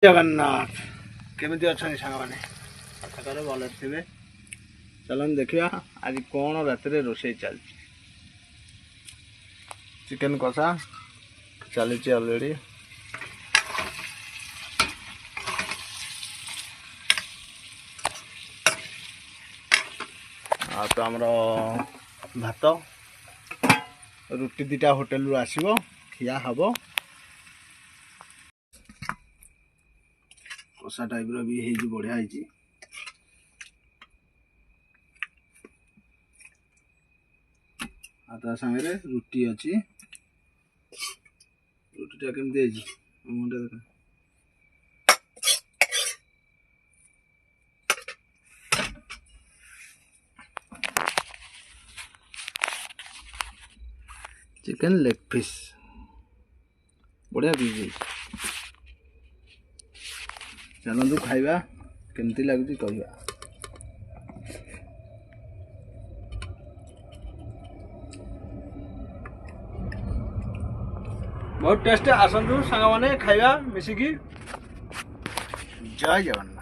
जगन्नाथ केमिति अच्छा सांग मैंने आशा कर भल थे। चलन देखा आज कौन रात रोषे चल चिकेन कषा चली ऑलरेडी तो आमर भात रुटी दीटा होटेल रु आसो खिया हम कषा टाइप भी है बढ़िया है। ता सागे रुटी अच्छी रुटीटा केमती मुझे चिकेन लेग पीस बढ़िया पीस चलतु खाइबा केमती लगुच कहवा। बहुत टेस्ट आसतु सांग मैंने खाइबा मिसिकी। जय जगन्नाथ।